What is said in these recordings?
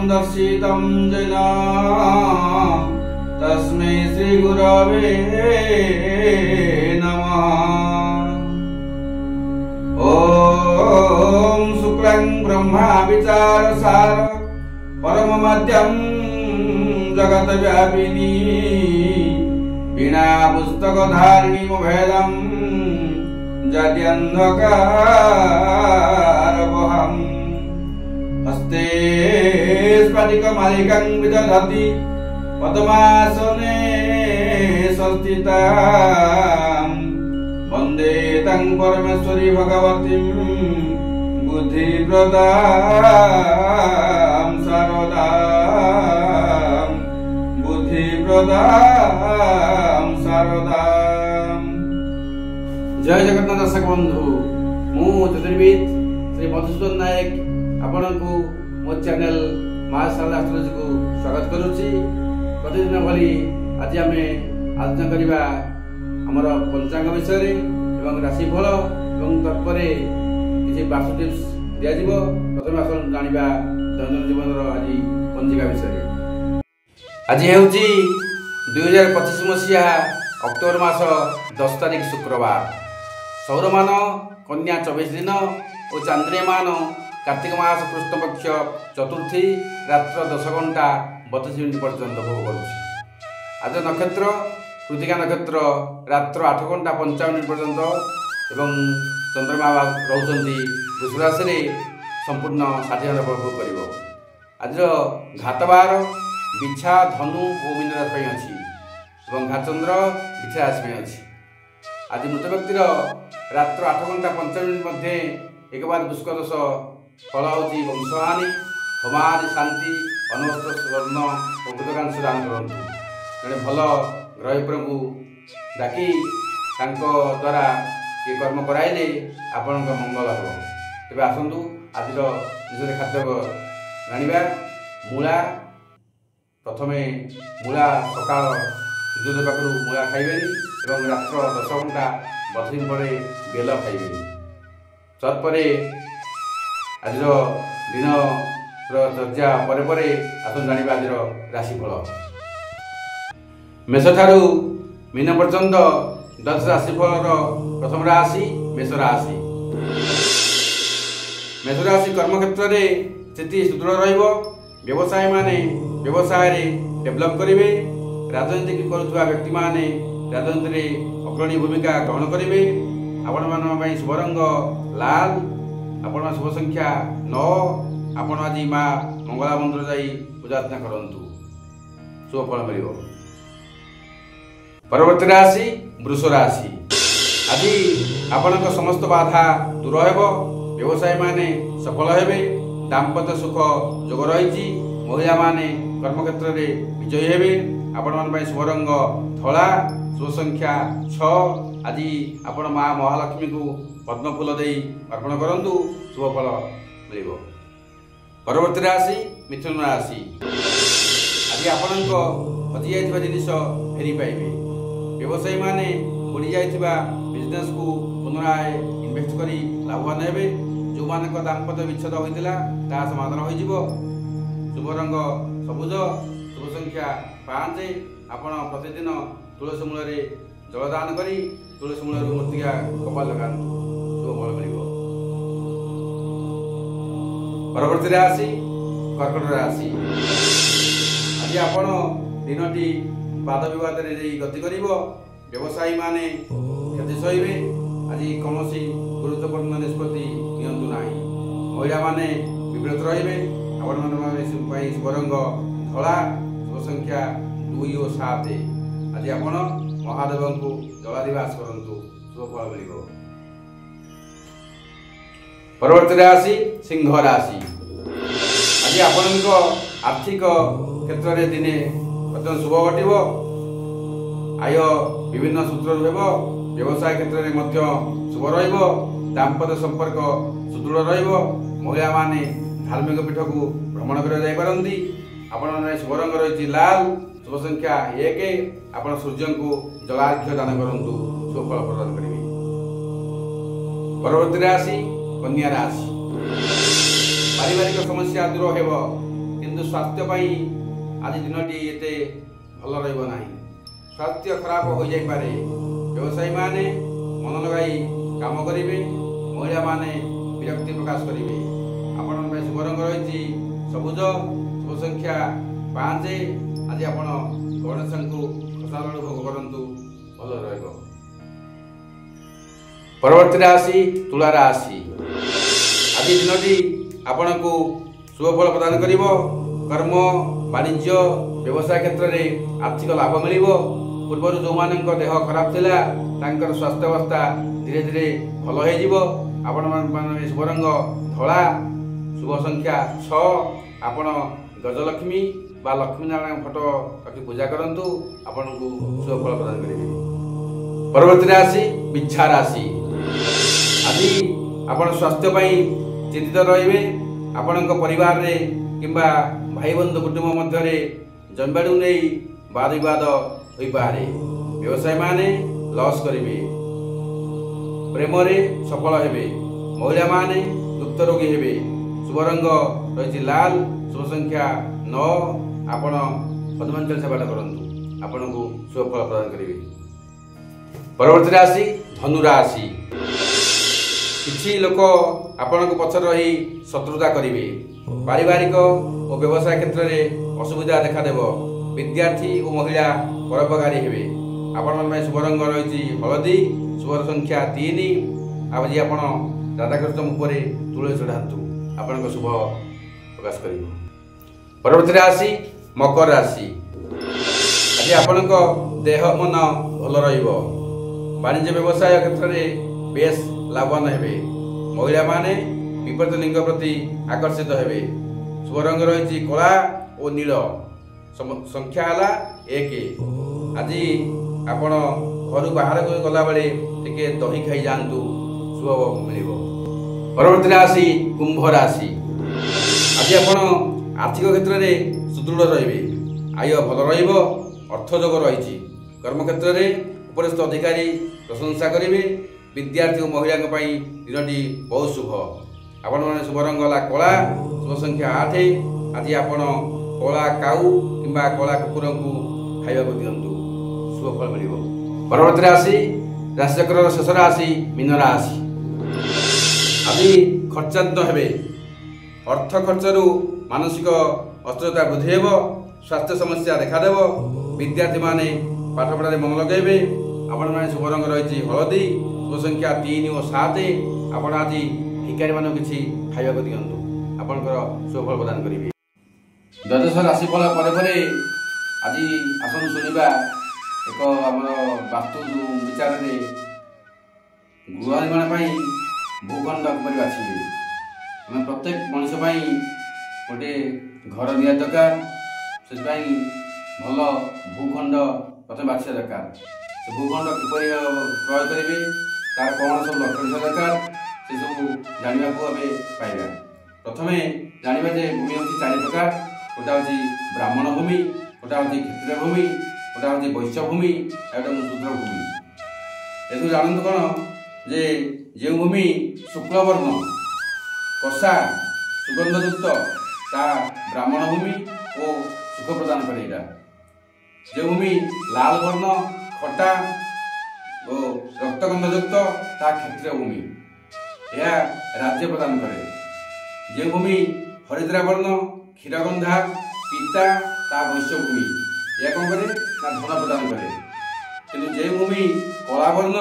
दर्शितं येन तस्मै श्रीगुरवे नमः। ॐ शुक्लं ब्रह्मा विचारसार परममध्यं जगद्व्यापिनी वीणा पुस्तकधारिणी भेदं जात्यन्धकारवहम्। हस्ते स्फटिकमालिकां विदधति पद्मासने संस्थितां वन्दे तं परमेश्वरी भगवतीं बुद्धिप्रदां शारदां बुद्धिप्रदां शारदां। जय जगन्नाथ दर्शक बंधु, मु ज्योतिर्विद श्री मधुसूदन नायक आपनकु मो चैनल महाशारदा एस्ट्रोलॉजी को स्वागत करुछि। प्रतिदिन भली आज आमे आलोचना करिबा हमर पंचांग विषय एवं राशिफल एवं तत्परे किछि वास्तु टिप्स दिया जिवो। प्रथमे आसन जानिबा दैनन्दिन जीवनर आज पंजिका विषय। आज हेउछि 2025 मसिया अक्टोबर मास 10 तारिख शुक्रवार। सौरमान कन्या 24 दिन और चांद्रियमान कार्तिक मास कृष्ण पक्ष चतुर्थी रात्र 10 घंटा 32 मिनिट पर्यंत भोग करुछि। आज नक्षत्र कृतिका नक्षत्र रात्र 8 घंटा 55 मिनिट पर्यंत एवं चंद्रमा रहउछन्ति वृष राशि रे संपूर्ण 60 घंटा भोग करिवो। आज घातबार बिछा धनु और मीन राशि अछि एवं घाचंद्र बिछा राशि अछि। आज मृत व्यक्तिर रात्र 8 घंटा 55 मिनिट मध्य एक बाद पुष्कर दोष फल होची वंशहानि समाज शांति अनवस्त्र स्वर्ण प्रकृतकांश दान करंतु। जड़े भल ग्रहपुर को डाकी द्वारा ये कर्म कराइले आपण मंगल हम। तेज आसतु आज विषय खाद्य जाना। मूला प्रथमे मूला सकाल सूर्योदय पाखु मूला खाइबे और रात्र 10 घंटा 32 मिनिट पर बेल खाइबे। तत्परे आज दिन चर्चा पर आसन जाना आज राशिफल। मेष ठारू मीन पर्यंत 10 राशिफल प्रथम राशि मेष राशि। मेष राशि कर्म क्षेत्र में स्थिति सुदृढ़ रहिबो। व्यवसाय माने व्यवसाय रे डेवलप करेंगे। राजनीति करुवा व्यक्ति माने राजनीति रे अग्रणी भूमिका ग्रहण करेंगे। आपण मान शुभ रंग लाल, आपण शुभ संख्या 9। आपण आज माँ मंगला मंदिर जाई पूजा अर्चना करंतु, शुभ फल मिलिबो। परवर्ती राशि वृष राशि। आज आपणक समस्त बाधा दूर हेबो। व्यवसाय माने सफल हेबे। दाम्पत्य सुख जोग रही। महिला माने कर्म क्षेत्र में विजयी हेबे। आपण मान पई शुभ रंग धला, शुभ संख्या 6। आज आपण माँ महालक्ष्मी को पद्म फूल दे अर्पण करंतु, शुभ फल मिलिबो। परवर्ती राशि मिथुन राशि। आज आपणक हजि जाइथिबा जिनिस फेरी पाइबे। व्यवसायी माने बुड़ी जाइथिबा बिजनेस को पुनराय इन्वेस्ट करी लाभवान हेबे। जो मानक दाम्पत्य विच्छेद होइतिला ता समाधान होई जिवो। शुभ रंग सबुज, शुभ संख्या 5। आपण प्रतिदिन तुलसी मूल जलदान करी तुलसी मूल मूर्तिका कपाल लगांतु, शुभ फल मिलिबो। परवर्ती राशि कर्कट राशि। आज आपण दिनटी वाद विवाद गति कर। व्यवसायी माने क्षति सहिबे। आज कौन गुरुत्वपूर्ण निष्पत्ति नियंतु नाही। महिला माने विव्रत रहिबे। आपण मान शुभ रंग धला, शुभ संख्या 2 और 7। आज आपण महादेव को जलादिवास करंतु, शुभ फल मिलिबो। परवर्ती राशि सिंह राशि। आज आपणक आर्थिक क्षेत्र में दिने अत्यंत शुभ घटिबो। आय विभिन्न सूत्र हेबो। व्यवसाय क्षेत्र में मध्य शुभ रहिबो। दाम्पत्य संपर्क सुदृढ़ रहिबो। महिला माने धार्मिक पीठ को भ्रमण कर जाई पारंती। आपण माने शुभ रंग रही लाल, शुभ संख्या 1। आपण सूर्य को जलार्घ्य दान करंतु, शुभ फल प्रदान करिवे। परवर्ती राशि कन्या राशि। पारिवारिक समस्या दूर हेबो, किंतु କିନ୍ତୁ ସ୍ୱାସ୍ଥ୍ୟ ପାଇଁ ଆଜି ଦିନଟି ଏତେ ଭଲ ରହିବ ନାହିଁ। ସ୍ୱାସ୍ଥ୍ୟ ଖରାପ ହୋଇଯାଇପାରେ। ବ୍ୟବସାୟୀମାନେ ମନ ଲଗାଇ କାମ କରିବେ, ମହିଳାମାନେ ବିରକ୍ତି ପ୍ରକାଶ କରିବେ। ଆପଣଙ୍କ ପାଇଁ ଶୁଭ ରଙ୍ଗ ରହିଛି ସବୁଜ, ଶୁଭ ସଂଖ୍ୟା 5। ଆଜି ଆପଣ ଗଣେଶଙ୍କୁ ପ୍ରସାଦ ଭୋଗ କରନ୍ତୁ, ଭଲ ରହିବ। ପରବର୍ତ୍ତୀ ରାଶି ତୁଳା ରାଶି। ଆଜି ଦିନଟି ଆପଣଙ୍କୁ ଶୁଭ ଫଳ ପ୍ରଦାନ କରିବ। କର୍ମ, ବାଣିଜ୍ୟ, ବ୍ୟବସାୟ କ୍ଷେତ୍ରରେ ଆର୍ଥିକ ଲାଭ ମିଳିବ। ପୂର୍ବରୁ ଯେଉଁମାନଙ୍କ ଦେହ ଖରାପ ଥିଲା ତାଙ୍କର ସ୍ୱାସ୍ଥ୍ୟ ଅବସ୍ଥା ଧୀରେ ଧୀରେ ଭଲ ହୋଇଯିବ। ଆପଣମାନେ ଶୁଭ ରଙ୍ଗ ଧଳା, ଶୁଭ ସଂଖ୍ୟା 6। ଆପଣ ଗଜଲକ୍ଷ୍ମୀ ବା ଲକ୍ଷ୍ମୀନାରାୟଣ ଫଟୋ ରଖି ପୂଜା କରନ୍ତୁ, ଆପଣଙ୍କୁ ଶୁଭ ଫଳ ପ୍ରଦାନ କରିବେ। ପରବର୍ତ୍ତୀ ରାଶି ବିଛା ରାଶି। ଆଜି ଆପଣ ସ୍ୱାସ୍ଥ୍ୟ ପାଇଁ ଚିନ୍ତିତ ରହିବେ। ଆପଣଙ୍କ ପରିବାରରେ କିମ୍ବା ଭାଇ ବନ୍ଧୁ କୁଟୁମ୍ବ ମଧ୍ୟରେ ଜମିବାଡ଼ିକୁ ନେଇ ବାଦ ବିବାଦ ହୋଇପାରେ। ବ୍ୟବସାୟୀମାନେ ଲସ୍ କରିବେ। ପ୍ରେମରେ ସଫଳ ହେବେ। ମହିଳାମାନେ ଗୁପ୍ତ ରୋଗୀ ହେବେ। ଶୁଭ ରଙ୍ଗ ରହିଛି ଲାଲ, ଶୁଭ ସଂଖ୍ୟା 9। ଆପଣ ହନୁମାନ ଚାଳିଶା ପାଠ କରନ୍ତୁ, ଆପଣଙ୍କୁ ଶୁଭ ଫଳ ପ୍ରଦାନ କରିବେ। ପରବର୍ତ୍ତୀ ରାଶି ଧନୁ ରାଶି। କିଛି ଲୋକ ଆପଣଙ୍କ ପଛରେ ରହି ଶତ୍ରୁତା କରିବେ। ପାରିବାରିକ ଓ ବ୍ୟବସାୟ କ୍ଷେତ୍ରରେ ଅସୁବିଧା ଦେଖାଦେବ। ବିଦ୍ୟାର୍ଥୀ ଓ ମହିଳା ପରୋପକାରୀ ହେବେ। ଆପଣଙ୍କ ପାଇଁ ଶୁଭ ରଙ୍ଗ ରହିଛି ହଳଦୀ, ଶୁଭ ସଂଖ୍ୟା 3। ଆଜି ଆପଣ ରାଧାକୃଷ୍ଣ ଉପରେ ତୁଳସୀ ଚଢ଼ାନ୍ତୁ, ଆପଣଙ୍କ ଶୁଭ ପ୍ରକାଶ କରିବ। ପରବର୍ତ୍ତୀ ରାଶି ମକର ରାଶି। ଆଜି ଆପଣଙ୍କ ଦେହ ମନ ଭଲ ରହିବ। ବାଣିଜ୍ୟ ବ୍ୟବସାୟ କ୍ଷେତ୍ରରେ ବେଶ୍ ଲାଭବାନ ହେବେ। ମହିଳାମାନେ ବିପରୀତ ଲିଙ୍ଗ ପ୍ରତି ଆକର୍ଷିତ ହେବେ। ଶୁଭ ରଙ୍ଗ ରହିଛି କଳା ଓ ନୀଳ, ସଂଖ୍ୟା ହେଲା 1। ଆଜି ଆପଣ ଘରୁ ବାହାରକୁ ଗଲାବେଳେ ଟିକେ ଦହି ଖାଇ ଯାଆନ୍ତୁ, ଶୁଭ ମିଳିବ। ପରବର୍ତ୍ତୀ ରାଶି କୁମ୍ଭ ରାଶି। ଆଜି ଆପଣ ଆର୍ଥିକ କ୍ଷେତ୍ରରେ ସୁଦୃଢ଼ ରହିବେ। ଆୟ ଭଲ ରହିବ। ଅର୍ଥ ଯୋଗ ରହିଛି। କର୍ମକ୍ଷେତ୍ରରେ ଉପରିସ୍ଥ ଅଧିକାରୀ ପ୍ରଶଂସା କରିବେ। ବିଦ୍ୟାର୍ଥୀ ଓ ମହିଳାଙ୍କ ପାଇଁ ଦିନଟି ବହୁତ ଶୁଭ। ଆପଣମାନେ ଶୁଭ ରଙ୍ଗ ହେଲା କଳା, ଶୁଭ ସଂଖ୍ୟା 8। ଆଜି ଆପଣ କଳା କାଉ କିମ୍ବା କଳା କୁକୁରଙ୍କୁ ଖାଇବାକୁ ଦିଅନ୍ତୁ, ଶୁଭ ଫଳ ମିଳିବ। ପରବର୍ତ୍ତୀ ରାଶି ରାଶିଚକ୍ରର ଶେଷ ରାଶି ମୀନ ରାଶି। ଆଜି ଖର୍ଚ୍ଚାନ୍ତ ହେବେ। ଅର୍ଥ ଖର୍ଚ୍ଚରୁ ମାନସିକ ଅସ୍ଥିରତା ବୃଦ୍ଧି ହେବ। ସ୍ୱାସ୍ଥ୍ୟ ସମସ୍ୟା ଦେଖାଦେବ। ବିଦ୍ୟାର୍ଥୀମାନେ ପାଠପଢ଼ାରେ ମନ ଲଗାଇବେ। ଆପଣମାନେ ଶୁଭ ରଙ୍ଗ ରହିଛି ହଳଦୀ, ଶୁଭ ସଂଖ୍ୟା 3 ଓ 7। ଆପଣ ଆଜି ଭିକାରୀମାନଙ୍କୁ କିଛି ଖାଇବାକୁ ଦିଅନ୍ତୁ, ଆପଣଙ୍କର ଶୁଭ ଫଳ ପ୍ରଦାନ କରିବେ। ଦ୍ୱାଦଶ ରାଶିଫଳ ପରେ ପରେ ଆଜି ଆସନ୍ତୁ ଶୁଣିବା ଏକ ଆମର ବାସ୍ତୁ ବିଚାରରେ ଗୃହ ନିର୍ମାଣ ପାଇଁ ଭୂଖଣ୍ଡ କିପରି ବାଛିବେ। ଆମେ ପ୍ରତ୍ୟେକ ମଣିଷ ପାଇଁ ଗୋଟିଏ ଘର ନିହାତି ଦରକାର। ସେଥିପାଇଁ ଭଲ ଭୂଖଣ୍ଡ ପ୍ରଥମେ ବାଛିବା ଦରକାର। ସେ ଭୂଖଣ୍ଡ କିପରି କ୍ରୟ କରିବେ, ତାର କ'ଣ ସବୁ ଲକ୍ଷ୍ୟ ଥିବା ଦରକାର, ସେସବୁ ଜାଣିବାକୁ ଆମେ ପାଇବା। ପ୍ରଥମେ ଜାଣିବା ଯେ ଭୂମି ହେଉଛି 4 ପ୍ରକାର। ଗୋଟା ହେଉଛି ବ୍ରାହ୍ମଣ ଭୂମି, ଗୋଟା ହେଉଛି କ୍ଷତ୍ରିୟ ଭୂମି, ଗୋଟା ହେଉଛି ବୈଶ୍ୟ ଭୂମି, ଆଉ ଗୋଟା ଶୂଦ୍ର ଭୂମି। ଏଠୁ ଜାଣନ୍ତୁ କ'ଣ ଯେ ଯେଉଁ ଭୂମି ଶୁକ୍ଳବର୍ଣ୍ଣ କଷା ସୁଗନ୍ଧଯୁକ୍ତ ତାହା ବ୍ରାହ୍ମଣ ଭୂମି ଓ ସୁଖ ପ୍ରଦାନ କରେ। ଏଇଟା ଯେଉଁ ଭୂମି ଲାଲ ବର୍ଣ୍ଣ ଖଟା ଓ ରକ୍ତଗନ୍ଧଯୁକ୍ତ ତାହା କ୍ଷତ୍ରିୟ ଭୂମି, ଏହା ରାଜ୍ୟ ପ୍ରଦାନ କରେ। ଯେଉଁ ଭୂମି ହରିଦ୍ରା ବର୍ଣ୍ଣ କ୍ଷୀରଗନ୍ଧା ପିତା ତାହା ବୈଶ୍ୟ ଭୂମି, ଏହା କ'ଣ କରେ ନା ଧନ ପ୍ରଦାନ କରେ। କିନ୍ତୁ ଯେଉଁ ଭୂମି କଳା ବର୍ଣ୍ଣ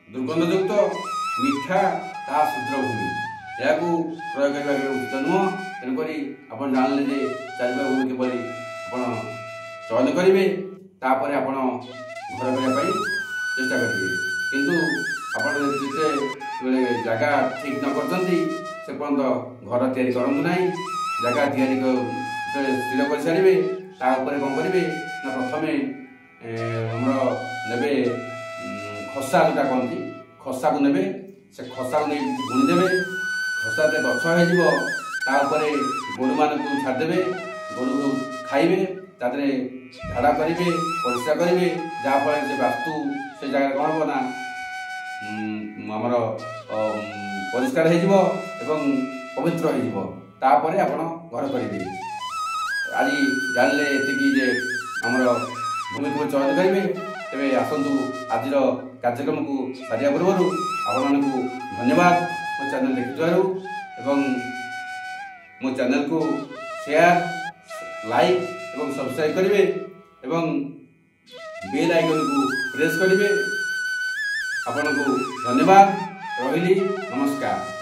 ଦୁର୍ଗନ୍ଧଯୁକ୍ତ ମିଠା ତାହା ଶୂଦ୍ର ଭୂମି, ଏହାକୁ ପ୍ରୟୋଗ କରିବା ଉଚିତ ନୁହଁ। ତେଣୁକରି ଆପଣ ଜାଣିଲେ ଯେ 4 ଭୂମି କିପରି ଆପଣ ଚୟନ କରିବେ, ତାପରେ ଆପଣ ଘର କରିବା ପାଇଁ ଚେଷ୍ଟା କରିବେ। କିନ୍ତୁ ଆପଣ ଯେତେବେଳେ ଜାଗା ଠିକ୍ ନ କରିଛନ୍ତି ସେ ପର୍ଯ୍ୟନ୍ତ ଘର ତିଆରି କରନ୍ତୁ ନାହିଁ। ଜାଗା ତିଆରି ଯେତେବେଳେ ସ୍ଥିର କରିସାରିବେ ତା ଉପରେ କ'ଣ କରିବେ ନା ପ୍ରଥମେ ଆମର ନେବେ ଖସା, ଯେଉଁଟା କହନ୍ତି ଖସାକୁ ନେବେ। ସେ ଖସାକୁ ନେଇ ବୁଣିଦେବେ। ଖସାରେ ଗଛ ହେଇଯିବ, ତା ଉପରେ ଗୋରୁମାନଙ୍କୁ ଛାଡ଼ିଦେବେ। ଗୋରୁ ଖାଇବେ, ତା ଦେହରେ ଝାଡ଼ା କରିବେ, ପରିସ୍ରା କରିବେ। ଯାହାଫଳରେ ସେ ବାସ୍ତୁ ସେ ଜାଗାରେ କ'ଣ ହେବ ନା ଆମର ପରିଷ୍କାର ହେଇଯିବ ଏବଂ ପବିତ୍ର ହେଇଯିବ। ତାପରେ ଆପଣ ଘର କରିବେ। आज जानले ये आमर भूमि को चयन करेंगे तेरे आसतु आज कार्यक्रम को सारिया पूर्व आपण को धन्यवाद मो चैनल देखि मो चैनल को शेयर लाइक एवं सब्सक्राइब करेंगे एवं बेल आइकन को प्रेस करेंगे। आपण को धन्यवाद रही नमस्कार।